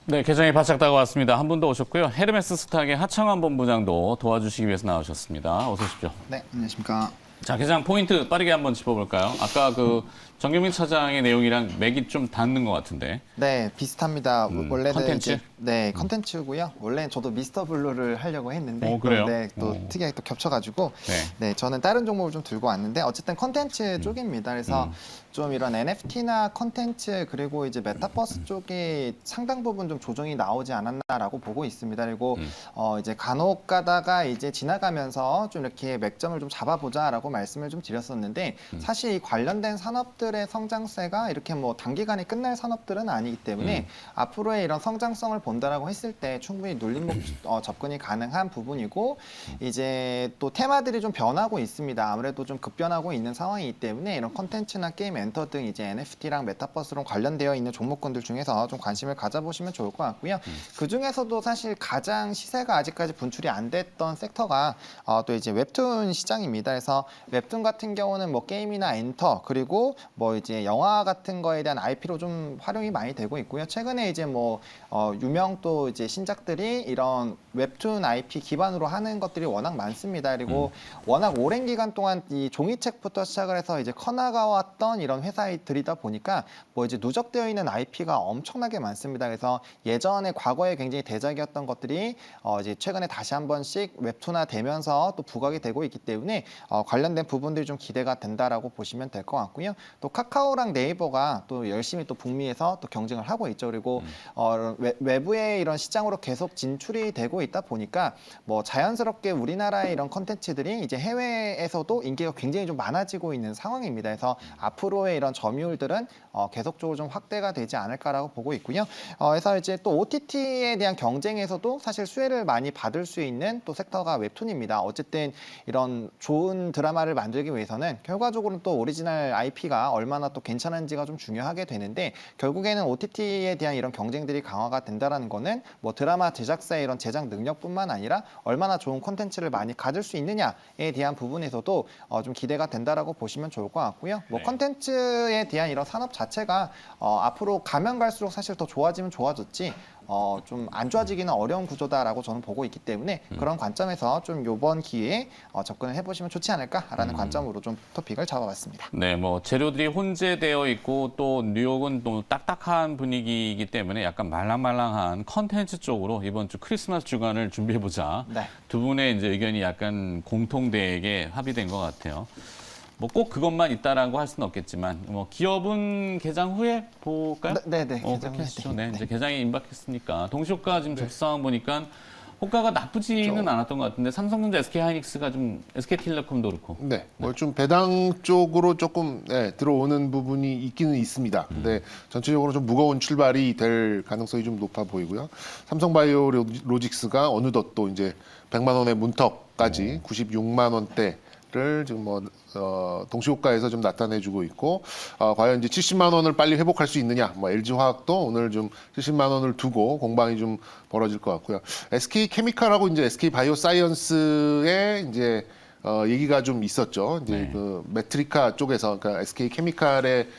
네, 개장이 바짝 다가왔습니다. 한 분 더 오셨고요. 헤르메스 스탁의 하창환 본부장도 도와주시기 위해서 나오셨습니다. 어서 오십시오. 네, 안녕하십니까. 자, 개장 포인트 빠르게 한번 짚어볼까요? 아까 그 정경민 차장의 내용이랑 맥이 좀 닿는 것 같은데. 네, 비슷합니다. 원래는 컨텐츠? 이제, 네, 컨텐츠고요. 원래는 저도 미스터 블루를 하려고 했는데 그래요? 네, 또 특이하게 또 겹쳐가지고 네, 저는 다른 종목을 좀 들고 왔는데 어쨌든 컨텐츠 쪽입니다. 그래서 좀 이런 NFT나 컨텐츠 그리고 이제 메타버스 쪽이 상당 부분 좀 조정이 나오지 않았나라고 보고 있습니다. 그리고 이제 간혹 가다가 이제 지나가면서 좀 이렇게 맥점을 좀 잡아보자라고 말씀을 좀 드렸었는데 사실 이 관련된 산업들의 성장세가 이렇게 뭐 단기간에 끝날 산업들은 아니기 때문에 앞으로의 이런 성장성을 본다라고 했을 때 충분히 눌림목 접근이 가능한 부분이고 이제 또 테마들이 좀 변하고 있습니다. 아무래도 좀 급변하고 있는 상황이기 때문에 이런 컨텐츠나 게임 엔터 등 이제 NFT랑 메타버스랑 관련되어 있는 종목군들 중에서 좀 관심을 가져보시면 좋을 것 같고요. 그 중에서도 사실 가장 시세가 아직까지 분출이 안 됐던 섹터가 또 이제 웹툰 시장입니다. 그래서 웹툰 같은 경우는 뭐 게임이나 엔터 그리고 뭐 이제 영화 같은 거에 대한 IP로 좀 활용이 많이 되고 있고요. 최근에 이제 뭐 유명 또 이제 신작들이 이런 웹툰 IP 기반으로 하는 것들이 워낙 많습니다. 그리고 워낙 오랜 기간 동안 이 종이책부터 시작을 해서 이제 커나가왔던 이런 회사들이다 보니까 뭐 이제 누적되어 있는 IP가 엄청나게 많습니다. 그래서 예전에 과거에 굉장히 대작이었던 것들이 이제 최근에 다시 한 번씩 웹툰화 되면서 또 부각이 되고 있기 때문에 관련된 부분들이 좀 기대가 된다라고 보시면 될 것 같고요. 또 카카오랑 네이버가 또 열심히 또 북미에서 또 경쟁을 하고 있죠. 그리고 외부의 이런 시장으로 계속 진출이 되고 있다 보니까 뭐 자연스럽게 우리나라의 이런 컨텐츠들이 이제 해외에서도 인기가 굉장히 좀 많아지고 있는 상황입니다. 그래서 앞으로의 이런 점유율들은 계속적으로 좀 확대가 되지 않을까라고 보고 있고요. 그래서 이제 또 OTT에 대한 경쟁에서도 사실 수혜를 많이 받을 수 있는 또 섹터가 웹툰입니다. 어쨌든 이런 좋은 드라마를 만들기 위해서는 결과적으로는 또 오리지널 IP가 얼마나 또 괜찮은지가 좀 중요하게 되는데 결국에는 OTT에 대한 이런 경쟁들이 강화가 된다라는 거는 뭐 드라마 제작사의 이런 제작 능력뿐만 아니라 얼마나 좋은 콘텐츠를 많이 가질 수 있느냐에 대한 부분에서도 좀 기대가 된다라고 보시면 좋을 것 같고요. 뭐 콘텐츠에 대한 이런 산업 자체가 앞으로 가면 갈수록 사실 더 좋아지면 좋아졌지 좀 안 좋아지기는 어려운 구조다라고 저는 보고 있기 때문에 그런 관점에서 좀 이번 기회에 접근을 해보시면 좋지 않을까라는 관점으로 좀 토픽을 잡아봤습니다. 네, 뭐 재료들이 혼재되어 있고 또 뉴욕은 또 딱딱한 분위기이기 때문에 약간 말랑말랑한 컨텐츠 쪽으로 이번 주 크리스마스 주간을 준비해보자. 네. 두 분의 이제 의견이 약간 공통되게 합의된 것 같아요. 뭐 꼭 그것만 있다라고 할 수는 없겠지만 뭐 기업은 개장 후에 볼까요? 네네. 그렇게 하시죠. 네, 이제 개장이 임박했으니까 동시효과 지금 접수 상황 보니까 호가가 나쁘지는 않았던 것 같은데 삼성전자, SK하이닉스가 좀 SK텔레콤도 그렇고. 네, 뭐 좀 배당 쪽으로 조금 들어오는 부분이 있기는 있습니다. 근데 전체적으로 좀 무거운 출발이 될 가능성이 좀 높아 보이고요. 삼성바이오로직스가 어느덧 또 이제 100만 원의 문턱까지 96만 원대를 지금 뭐 동시호가에서 좀 나타내주고 있고 과연 이제 70만 원을 빨리 회복할 수 있느냐? 뭐 LG화학도 오늘 좀 70만 원을 두고 공방이 좀 벌어질 것 같고요. SK케미칼하고 이제 SK바이오사이언스의 이제 얘기가 좀 있었죠. 이제 그 메트리카 쪽에서 그러니까 SK케미칼의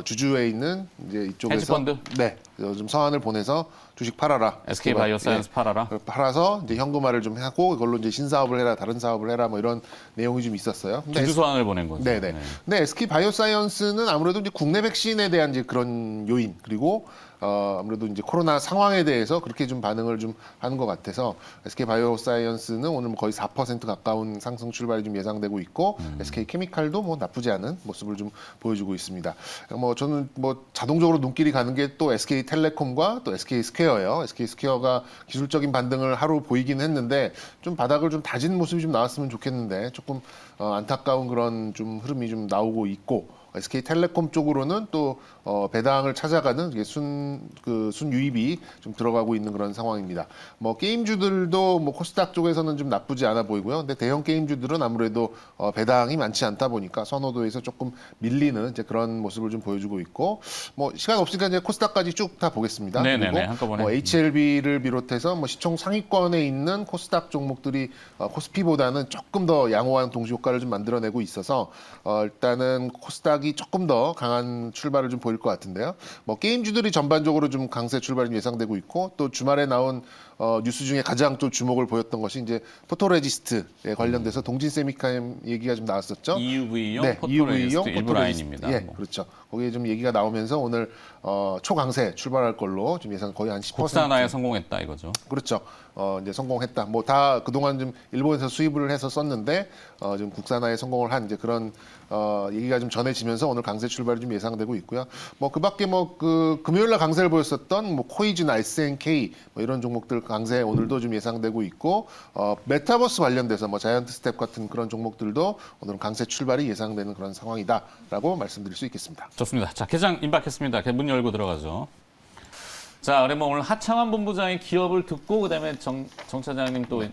주주에 있는 이제 이쪽에서 헤지펀드? 네, 좀 서한을 보내서 주식 팔아라. SK바이오사이언스 팔아라. 팔아서 이제 현금화를 좀 하고 이걸로 이제 신사업을 해라, 다른 사업을 해라, 뭐 이런 내용이 좀 있었어요. 근데 주주 소환을 보낸 거죠. 네네. 근데 SK바이오사이언스는 아무래도 이제 국내 백신에 대한 이제 그런 요인 그리고 아무래도 이제 코로나 상황에 대해서 그렇게 좀 반응을 좀 하는 것 같아서 SK바이오사이언스는 오늘 뭐 거의 4% 가까운 상승 출발이 좀 예상되고 있고 SK케미칼도 뭐 나쁘지 않은 모습을 좀 보여주고 있습니다. 뭐 저는 뭐 자동적으로 눈길이 가는 게 또 SK텔레콤과 또 SK스퀘어예요. SK스퀘어가 기술적인 반등을 하루 보이긴 했는데 좀 바닥을 좀 다진 모습이 좀 나왔으면 좋겠는데 조금 안타까운 그런 좀 흐름이 좀 나오고 있고 SK텔레콤 쪽으로는 또 배당을 찾아가는 순유입이 좀 들어가고 있는 그런 상황입니다. 뭐 게임주들도 뭐 코스닥 쪽에서는 좀 나쁘지 않아 보이고요. 근데 대형 게임주들은 아무래도 배당이 많지 않다 보니까 선호도에서 조금 밀리는 이제 그런 모습을 좀 보여주고 있고 뭐 시간 없으니까 이제 코스닥까지 쭉 다 보겠습니다. 네네네, 그리고 한꺼번에. 뭐 HLB를 비롯해서 뭐 시총 상위권에 있는 코스닥 종목들이 코스피보다는 조금 더 양호한 동시효과를 좀 만들어내고 있어서 일단은 코스닥이 하락이 조금 더 강한 출발을 좀 보일 것 같은데요. 뭐 게임주들이 전반적으로 좀 강세 출발이 예상되고 있고 또 주말에 나온 뉴스 중에 가장 또 주목을 보였던 것이 이제 포토레지스트에 관련돼서 동진 세미캠 얘기가 좀 나왔었죠. EUV용 네, 포토레지스트 일부 라인입니다. 예, 뭐. 그렇죠. 거기에 좀 얘기가 나오면서 오늘 초강세 출발할 걸로 좀 예상 거의 한 10%. 국산화에 성공했다 이거죠. 그렇죠. 이제 성공했다. 뭐 다 그동안 좀 일본에서 수입을 해서 썼는데 좀 국산화에 성공을 한 이제 그런 얘기가 좀 전해지면서 오늘 강세 출발이 좀 예상되고 있고요. 뭐 그밖에 뭐 그 금요일 날 강세를 보였었던 뭐 코이즈나 SNK 뭐 이런 종목들 강세 오늘도 좀 예상되고 있고 메타버스 관련돼서 뭐 자이언트 스텝 같은 그런 종목들도 오늘은 강세 출발이 예상되는 그런 상황이다라고 말씀드릴 수 있겠습니다. 좋습니다. 자, 개장 임박했습니다. 문 열고 들어가죠. 자, 그러면 오늘 하창환 본부장의 기업을 듣고 그다음에 정 차장님 또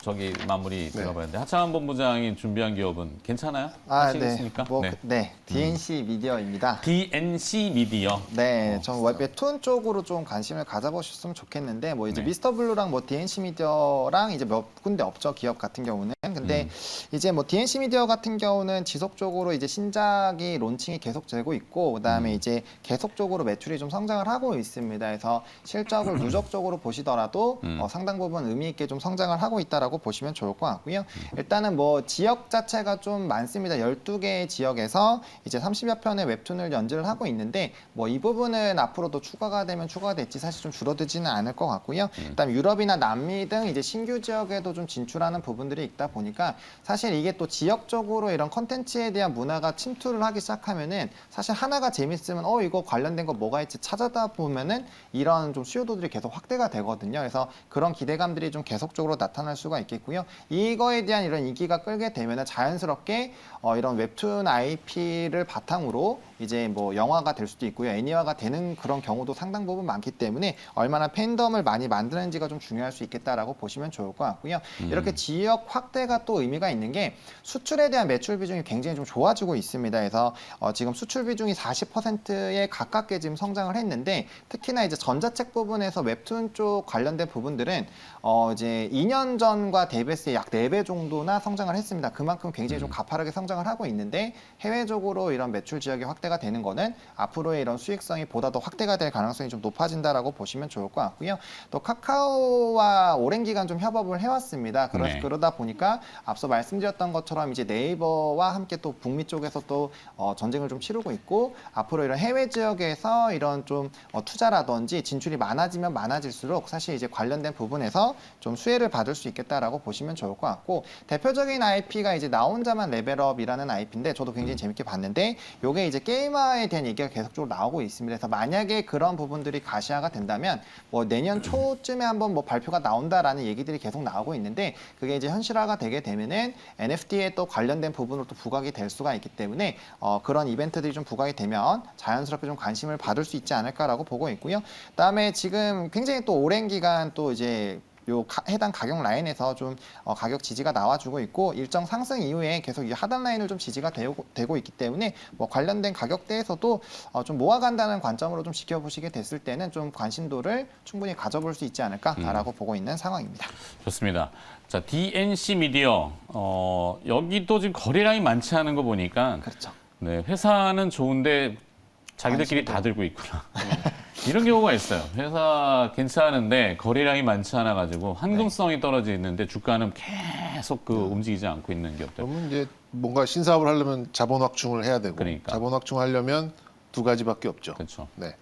저기 마무리 들어봐야 되는데 하창환 본부장이 준비한 기업은 괜찮아요? 하시겠습니까? 네, DNC 미디어입니다. DNC 미디어. 네, 전 웹툰 쪽으로 좀 관심을 가져보셨으면 좋겠는데 뭐 이제 네. 미스터 블루랑 뭐 DNC 미디어랑 이제 몇 군데 업적 기업 같은 경우는 근데 이제 뭐 DNC 미디어 같은 경우는 지속적으로 이제 신작이 론칭이 계속되고 있고 그다음에 이제 계속적으로 매출이 좀 성장을 하고 있습니다. 그래서 실적을 누적적으로 보시더라도 상당 부분 의미 있게 좀 성장을 하고 있다라고 보시면 좋을 것 같고요. 일단은 뭐 지역 자체가 좀 많습니다. 12개의 지역에서 이제 30여 편의 웹툰을 연재를 하고 있는데 뭐 이 부분은 앞으로도 추가가 되면 추가가 될지 사실 좀 줄어들지는 않을 것 같고요. 그다음 유럽이나 남미 등 이제 신규 지역에도 좀 진출하는 부분들이 있다 보니까 사실 이게 또 지역적으로 이런 컨텐츠에 대한 문화가 침투를 하기 시작하면은 사실 하나가 재밌으면 이거 관련된 거 뭐가 있지 찾아다 보면은 이런 좀 수요도들이 계속 확대가 되거든요. 그래서 그런 기대감들이 좀 계속적으로 나타날 수가 있겠고요. 이거에 대한 이런 인기가 끌게 되면은 자연스럽게 이런 웹툰 IP를 바탕으로 이제 뭐 영화가 될 수도 있고요. 애니화가 되는 그런 경우도 상당 부분 많기 때문에 얼마나 팬덤을 많이 만드는지가 좀 중요할 수 있겠다라고 보시면 좋을 것 같고요. 이렇게 지역 확대가 또 의미가 있는 게 수출에 대한 매출 비중이 굉장히 좀 좋아지고 있습니다. 그래서 지금 수출 비중이 40%에 가깝게 지금 성장을 했는데 특히나 이제 전자책 부분에서 웹툰 쪽 관련된 부분들은 이제 2년 전과 대비했을 때 약 4배 정도나 성장을 했습니다. 그만큼 굉장히 좀 가파르게 성장을 하고 있는데 해외적으로 이런 매출 지역이 확대가 되는 거는 앞으로의 이런 수익성이 보다 더 확대가 될 가능성이 좀 높아진다라고 보시면 좋을 것 같고요. 또 카카오와 오랜 기간 좀 협업을 해왔습니다. 그러다 보니까 앞서 말씀드렸던 것처럼 이제 네이버와 함께 또 북미 쪽에서 또 전쟁을 좀 치르고 있고 앞으로 이런 해외 지역에서 이런 좀 투자라든지 진출이 많아지면 많아질수록 사실 이제 관련된 부분에서 좀 수혜를 받을 수 있겠다라고 보시면 좋을 것 같고 대표적인 IP가 이제 나 혼자만 레벨업이라는 IP인데 저도 굉장히 재밌게 봤는데 요게 이제 게임화에 대한 얘기가 계속적으로 나오고 있습니다. 그래서 만약에 그런 부분들이 가시화가 된다면 뭐 내년 초쯤에 한번 뭐 발표가 나온다라는 얘기들이 계속 나오고 있는데 그게 이제 현실화가 되게 되면은 NFT에 또 관련된 부분으로 또 부각이 될 수가 있기 때문에 그런 이벤트들이 좀 부각이 되면 자연스럽게 좀 관심을 받을 수 있지 않을까라고 보고 있고요. 그다음에 지금 굉장히 또 오랜 기간 또 이제 해당 가격 라인에서 좀 가격 지지가 나와주고 있고 일정 상승 이후에 계속 이 하단 라인을 좀 지지가 되고 있기 때문에 뭐 관련된 가격대에서도 좀 모아간다는 관점으로 좀 지켜보시게 됐을 때는 좀 관심도를 충분히 가져볼 수 있지 않을까라고 보고 있는 상황입니다. 좋습니다. 자, DNC 미디어 여기도 지금 거래량이 많지 않은 거 보니까 그렇죠. 네, 회사는 좋은데 자기들끼리 다 들고 있구나. 이런 경우가 있어요. 회사 괜찮은데 거래량이 많지 않아 가지고 한금성이 떨어져 있는데 주가는 계속 움직이지 않고 있는 기업들. 그러면 이제 뭔가 신사업을 하려면 자본 확충을 해야 되고 그러니까. 자본 확충하려면 두 가지밖에 없죠. 그렇죠. 네.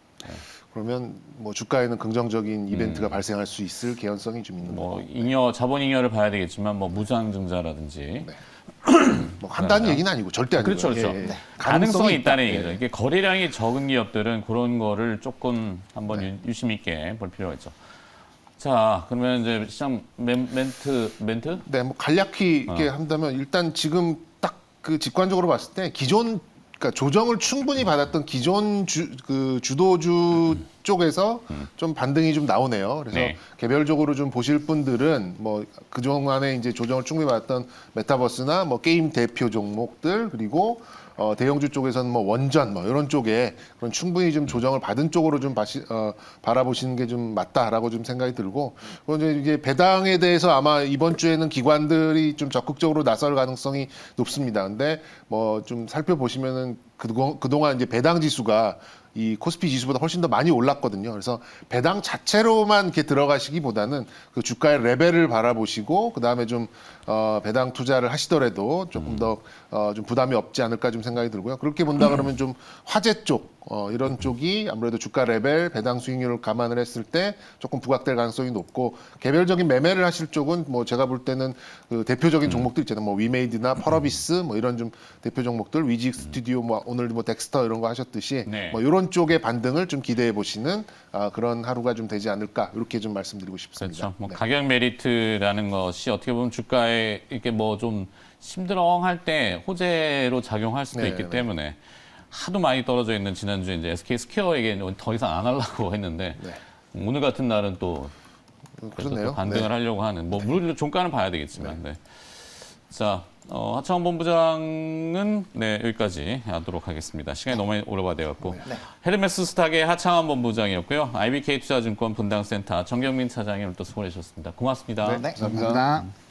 그러면 뭐 주가에는 긍정적인 이벤트가 발생할 수 있을 개연성이 좀 있는 뭐 거고. 자본 잉여를 봐야 되겠지만 뭐 무상증자라든지 네. 뭐 한다는 얘기는 아니고 절대 아니고. 그렇죠, 그렇죠. 예, 예. 가능성이 있다는 있다. 얘기죠. 예. 이게 거래량이 적은 기업들은 그런 거를 조금 한번 유심 있게 볼 필요가 있죠. 자, 그러면 이제 시장 멘트? 네, 뭐 간략히 이렇게 한다면 일단 지금 딱 그 직관적으로 봤을 때 그러니까 조정을 충분히 받았던 기존 주도주 쪽에서 좀 반등이 좀 나오네요. 그래서 네. 개별적으로 좀 보실 분들은 뭐 그동안에 이제 조정을 충분히 받았던 메타버스나 뭐 게임 대표 종목들 그리고 대형주 쪽에서는 뭐 원전 뭐 이런 쪽에 그런 충분히 좀 조정을 받은 쪽으로 좀 바라보시는 게 좀 맞다라고 좀 생각이 들고 그리고 이제 배당에 대해서 아마 이번 주에는 기관들이 좀 적극적으로 나설 가능성이 높습니다. 근데 뭐 좀 살펴보시면은 그동안 이제 배당 지수가 이 코스피 지수보다 훨씬 더 많이 올랐거든요. 그래서 배당 자체로만 이렇게 들어가시기보다는 그 주가의 레벨을 바라보시고 그 다음에 좀 배당 투자를 하시더라도 조금 더 좀 부담이 없지 않을까 좀 생각이 들고요. 그렇게 본다 그러면 좀 화재 쪽 이런 쪽이 아무래도 주가 레벨, 배당 수익률을 감안을 했을 때 조금 부각될 가능성이 높고 개별적인 매매를 하실 쪽은 뭐 제가 볼 때는 그 대표적인 종목들 있잖아요. 뭐 위메이드나 펄어비스 뭐 이런 좀 대표 종목들 위직 스튜디오 뭐 오늘 뭐 덱스터 이런 거 하셨듯이 네. 뭐 이런 쪽의 반등을 좀 기대해 보시는 그런 하루가 좀 되지 않을까 이렇게 좀 말씀드리고 싶습니다. 그렇죠. 뭐 네. 가격 메리트라는 것이 어떻게 보면 주가에 이렇게 뭐 좀 심드렁할 때 호재로 작용할 수도 네, 있기 네. 때문에 하도 많이 떨어져 있는 지난주에 이제 SK 스퀘어에게 더 이상 안 하려고 했는데 네. 오늘 같은 날은 또 그래서 그렇네요. 또 반등을 네. 하려고 하는 뭐 물론 종가는 봐야 되겠지만 네. 자 하창원 본부장은 네 여기까지 하도록 하겠습니다. 시간이 너무 오래가돼갖고 헤르메스 스탁의 하창원 본부장이었고요. IBK 투자증권 분당센터 정경민 차장님 또 수고해 주셨습니다. 고맙습니다. 네, 감사합니다. 감사합니다.